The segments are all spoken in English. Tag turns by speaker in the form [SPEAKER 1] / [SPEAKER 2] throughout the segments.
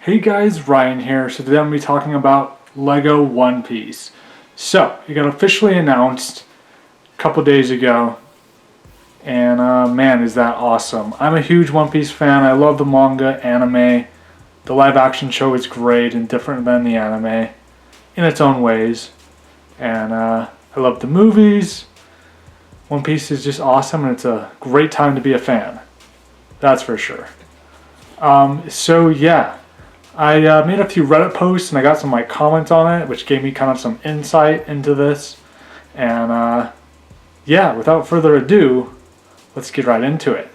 [SPEAKER 1] Hey guys, Ryan here. So today I'm going to be talking about Lego One Piece. So, it got officially announced a couple days ago, and man, is that awesome. I'm a huge One Piece fan. I love the manga, anime. The live action show is great and different than the anime in its own ways. And I love the movies. One Piece is just awesome, and it's a great time to be a fan. That's for sure. So yeah. I made a few Reddit posts and I got some comments on it, which gave me kind of some insight into this. And yeah, without further ado, let's get right into it.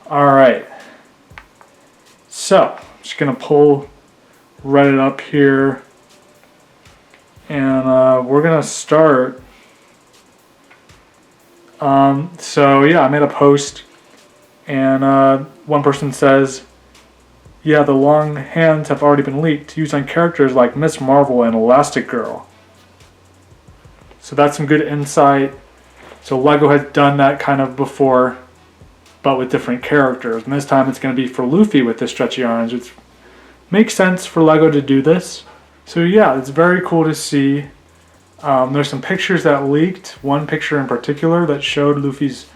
[SPEAKER 1] Alright, so I'm just going to pull Reddit up here, and we're going to start. So yeah, I made a post, and one person says, yeah, the long hands have already been leaked, used on characters like Miss Marvel and Elastigirl. So that's some good insight. So Lego has done that kind of before, but with different characters. And this time it's going to be for Luffy with the stretchy arms, which makes sense for Lego to do this. So yeah, it's very cool to see. There's some pictures that leaked. One picture in particular that showed Luffy's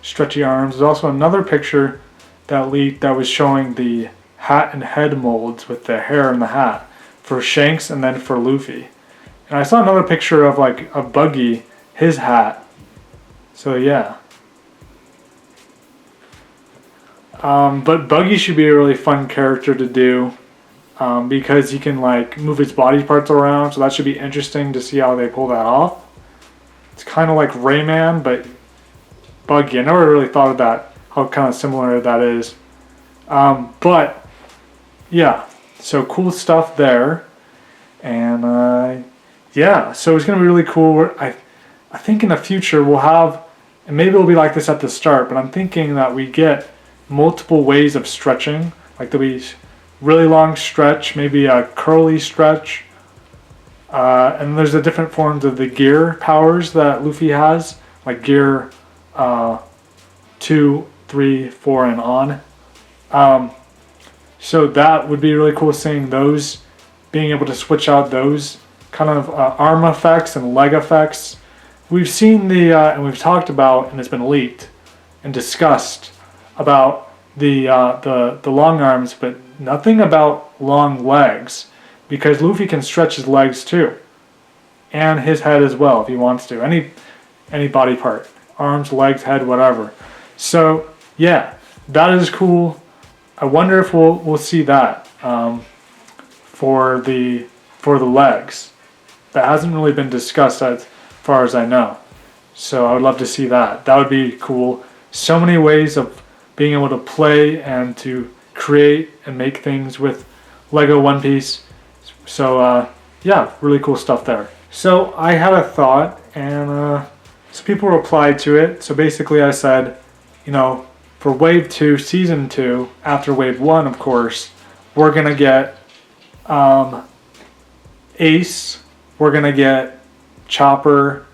[SPEAKER 1] stretchy arms. There's also another picture that leaked that was showing the hat and head molds with the hair and the hat for Shanks and then for Luffy. And I saw another picture of a Buggy, his hat. So yeah. But Buggy should be a really fun character to do because he can move his body parts around, so that should be interesting to see how they pull that off. It's kind of like Rayman, but Buggy. I never really thought of that, how kind of similar that is. But yeah, so cool stuff there. And yeah, so it's going to be really cool. I think in the future we'll have, and maybe it'll be like this at the start, but I'm thinking that we get multiple ways of stretching. Like there'll be really long stretch, maybe a curly stretch. And there's the different forms of the gear powers that Luffy has, like gear 2, 3, 4, and on. So that would be really cool, seeing those, being able to switch out those kind of arm effects and leg effects. We've seen and we've talked about, and it's been leaked and discussed about the long arms, but nothing about long legs, because Luffy can stretch his legs too, and his head as well if he wants to. Any body part, arms, legs, head, whatever. So yeah, that is cool. I wonder if we'll see that for the legs. That hasn't really been discussed as far as I know. So I would love to see that. That would be cool. So many ways of being able to play and to create and make things with Lego One Piece. So yeah, really cool stuff there. So I had a thought, and some people replied to it. So basically I said, for Wave 2, Season 2, after Wave 1, of course, we're going to get Ace, we're going to get Chopper,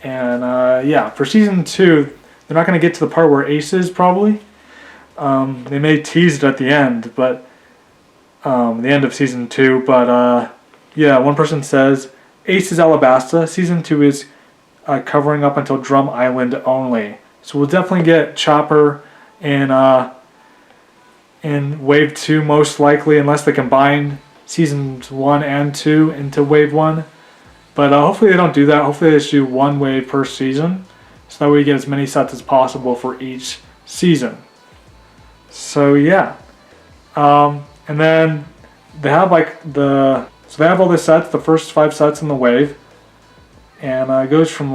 [SPEAKER 1] and yeah, for Season 2, they're not going to get to the part where Ace is, probably. They may tease it at the end, but the end of Season 2, but yeah, one person says, Ace is Alabasta, Season 2 is covering up until Drum Island only. So we'll definitely get Chopper in Wave 2 most likely, unless they combine Seasons 1 and 2 into Wave 1. But hopefully they don't do that. Hopefully they just do one wave per season, so that way we get as many sets as possible for each season. So yeah. And then they have so they have all the sets, the first 5 sets in the wave. And it goes from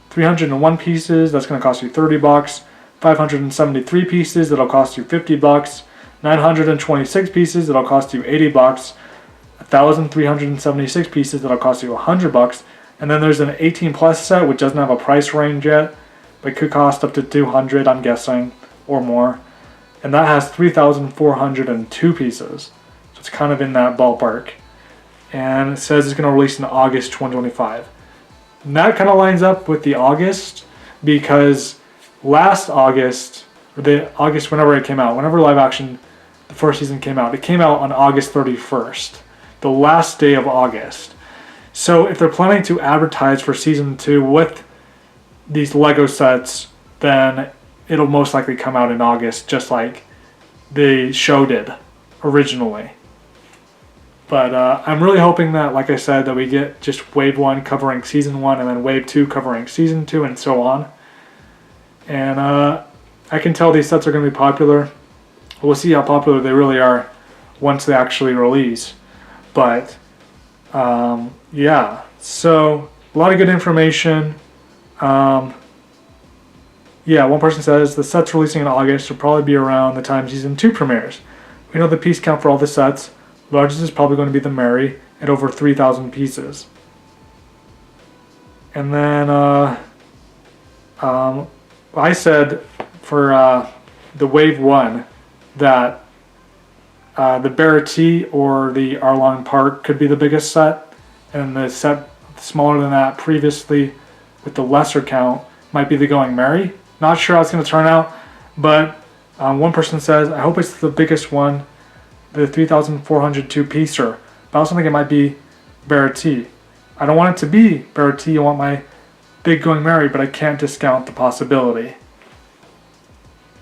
[SPEAKER 1] 301 pieces, that's going to cost you $30. 573 pieces, that'll cost you $50. 926 pieces, that'll cost you $80. 1,376 pieces, that'll cost you $100. And then there's an 18 plus set, which doesn't have a price range yet, but could cost up to $200, I'm guessing, or more. And that has 3,402 pieces. So it's kind of in that ballpark. And it says it's going to release in August 2025. And that kind of lines up with the August, because last August, or the August whenever it came out, whenever live action the first season came out. It came out on August 31st, the last day of August. So if they're planning to advertise for season 2 with these Lego sets, then it'll most likely come out in August, just like the show did originally. But I'm really hoping that, like I said, that we get just Wave 1 covering Season 1 and then Wave 2 covering Season 2 and so on. And I can tell these sets are going to be popular. We'll see how popular they really are once they actually release. But yeah, so a lot of good information. Yeah, one person says the sets releasing in August will probably be around the time Season 2 premieres. We know the piece count for all the sets. Largest is probably going to be the Mary at over 3,000 pieces. And then I said for the Wave 1 that the Barati or the Arlong Park could be the biggest set, and the set smaller than that previously with the lesser count might be the Going Merry. Not sure how it's going to turn out, but one person says, I hope it's the biggest one, the 3,402 piecer, but I also think it might be Barati. I don't want it to be Barati, I want my big Going Merry, but I can't discount the possibility.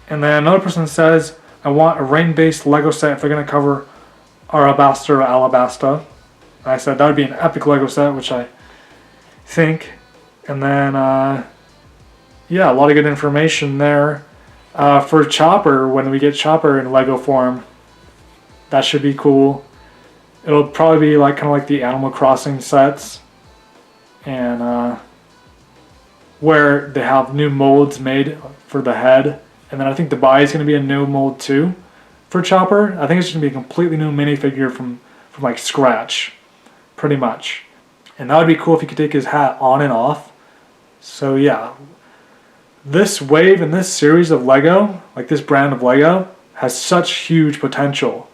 [SPEAKER 1] And then another person says, I want a rain-based Lego set if they're going to cover Arabasta or Alabasta. I said that would be an epic Lego set, which I think. And then, yeah, a lot of good information there. For Chopper, when we get Chopper in Lego form, that should be cool. It'll probably be like kind of like the Animal Crossing sets, and where they have new molds made for the head. And then I think the body is going to be a new mold too for Chopper. I think it's going to be a completely new minifigure from like scratch, pretty much. And that would be cool if you could take his hat on and off. So yeah, this wave and this series of Lego, like this brand of Lego, has such huge potential.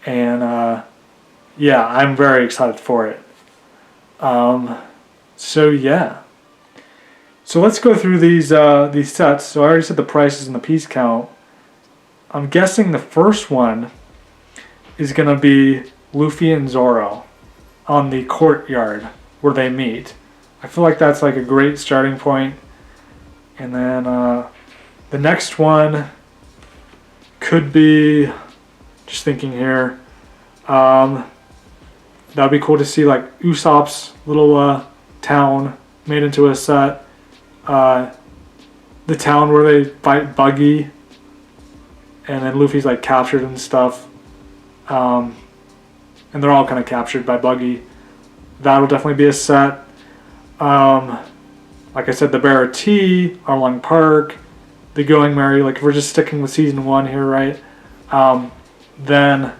[SPEAKER 1] And yeah, I'm very excited for it. So yeah. So let's go through these sets. So I already said the prices and the piece count. I'm guessing the first one is going to be Luffy and Zoro on the courtyard where they meet. I feel like that's like a great starting point. And then the next one could be, just thinking here, that would be cool to see like Usopp's little town made into a set. The town where they fight Buggy, and then Luffy's like captured and stuff, and they're all kind of captured by Buggy. That'll definitely be a set. Like I said, the Barati, Arlong Park, the Going Merry, like if we're just sticking with season 1 here, right? Then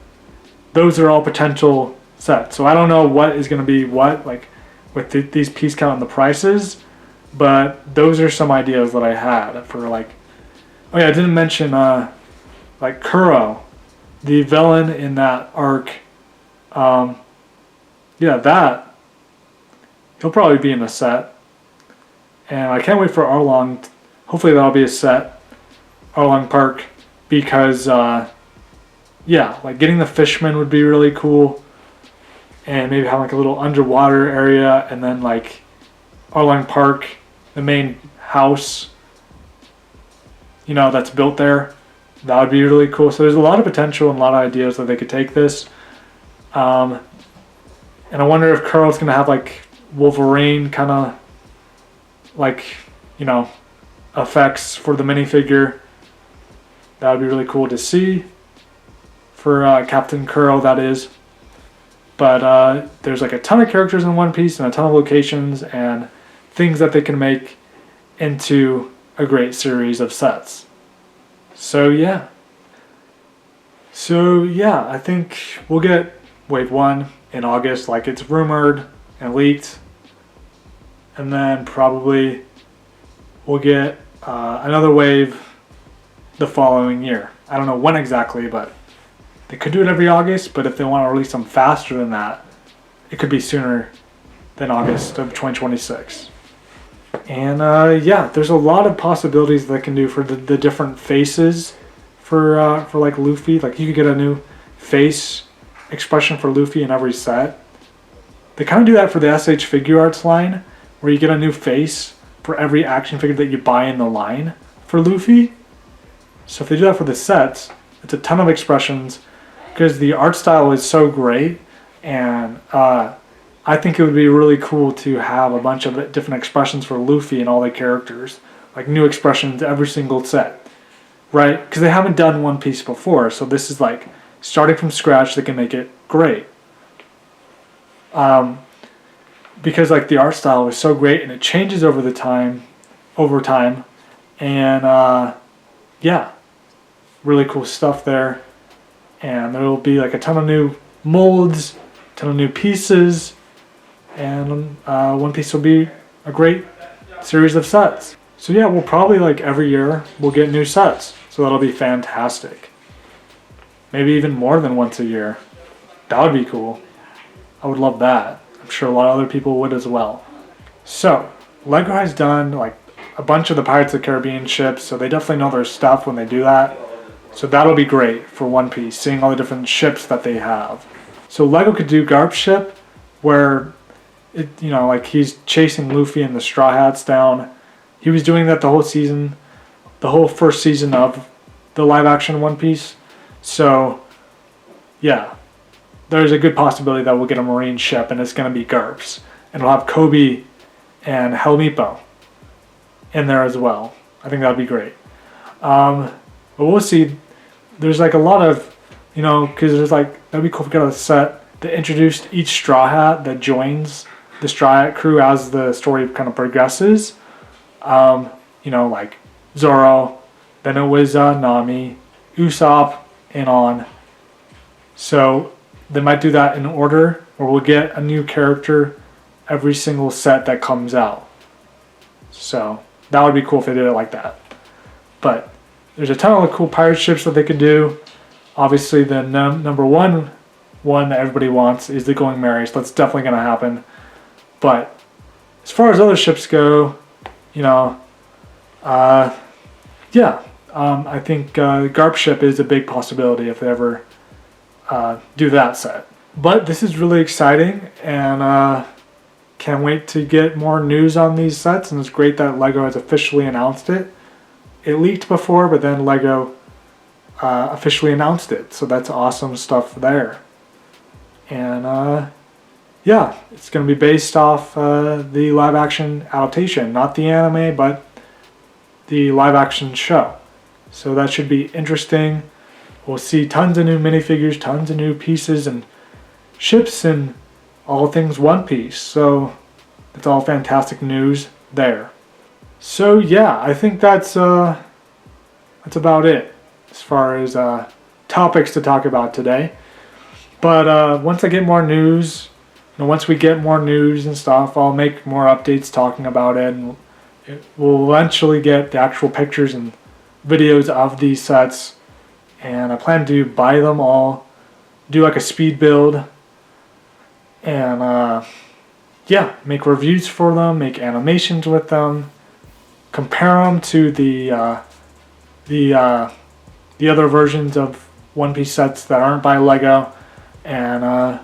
[SPEAKER 1] those are all potential sets. So I don't know what is going to be what, like with these piece count and the prices. But those are some ideas that I had for like, oh yeah, I didn't mention like Kuro, the villain in that arc. Yeah, that he'll probably be in the set, and I can't wait for Arlong. Hopefully that'll be a set, Arlong Park, because yeah, like getting the fisherman would be really cool, and maybe have like a little underwater area, and then like Arlong Park, the main house, you know, that's built there. That would be really cool. So there's a lot of potential and a lot of ideas that they could take this. And I wonder if Curl's going to have like Wolverine kind of like, you know, effects for the minifigure. That would be really cool to see for Captain Curl, that is. But there's like a ton of characters in One Piece and a ton of locations and things that they can make into a great series of sets. So yeah. I think we'll get Wave 1 in August, like it's rumored and leaked. And then probably we'll get another wave the following year. I don't know when exactly, but they could do it every August, but if they want to release them faster than that, it could be sooner than August of 2026. And yeah, there's a lot of possibilities they can do for the different faces for like Luffy. Like you could get a new face expression for Luffy in every set. They kind of do that for the SH Figure Arts line, where you get a new face for every action figure that you buy in the line for Luffy. So if they do that for the sets, it's a ton of expressions because the art style is so great, and I think it would be really cool to have a bunch of different expressions for Luffy and all the characters, like new expressions every single set, right? Because they haven't done One Piece before, so this is like starting from scratch. They can make it great. Because like the art style is so great and it changes over time, and yeah, really cool stuff there. And there will be like a ton of new molds, a ton of new pieces, and One Piece will be a great series of sets. So yeah, we'll probably like every year we'll get new sets, so that'll be fantastic. Maybe even more than once a year. That would be cool. I would love that. I'm sure a lot of other people would as well. So LEGO has done like a bunch of the Pirates of the Caribbean ships, so they definitely know their stuff when they do that. So that'll be great for One Piece, seeing all the different ships that they have. So LEGO could do Garp's ship, where it, you know, like he's chasing Luffy and the Straw Hats down. He was doing that the whole season, the whole first season of the live action One Piece. So yeah, there's a good possibility that we'll get a marine ship and it's going to be Garp's. And we'll have Kobe and Helmipo in there as well. I think that would be great. But we'll see. There's like a lot of, you know, because there's like, that'd be cool if we got a set that introduced each Straw Hat that joins the Straw Hat crew as the story kind of progresses. You know, like Zoro, then it was Nami, Usopp, and on. So they might do that in order, or we'll get a new character every single set that comes out. So that would be cool if they did it like that. But there's a ton of cool pirate ships that they could do. Obviously, the number one that everybody wants is the Going Merry, so that's definitely going to happen. But as far as other ships go, you know, yeah, I think Garp ship is a big possibility if they ever do that set. But this is really exciting, and can't wait to get more news on these sets, and it's great that LEGO has officially announced it. It leaked before, but then LEGO officially announced it, so that's awesome stuff there. And yeah, it's going to be based off the live action adaptation, not the anime, but the live action show. So that should be interesting. We'll see tons of new minifigures, tons of new pieces and ships and all things One Piece. So it's all fantastic news there. So yeah, I think that's about it as far as topics to talk about today. But once I get more news, you know, once we get more news and stuff, I'll make more updates talking about it, and we'll eventually get the actual pictures and videos of these sets. And I plan to buy them all, do like a speed build, and yeah, make reviews for them, make animations with them, compare them to the other versions of One Piece sets that aren't by LEGO, and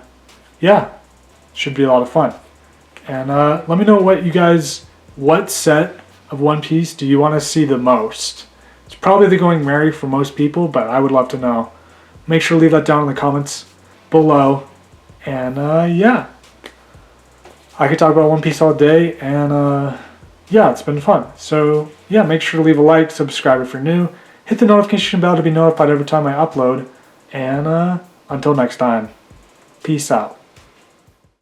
[SPEAKER 1] yeah, should be a lot of fun. And let me know what set of One Piece do you want to see the most? It's probably the Going Merry for most people, but I would love to know. Make sure to leave that down in the comments below. And yeah, I could talk about One Piece all day, and yeah, it's been fun. So yeah, make sure to leave a like, subscribe if you're new, hit the notification bell to be notified every time I upload, and until next time, peace out.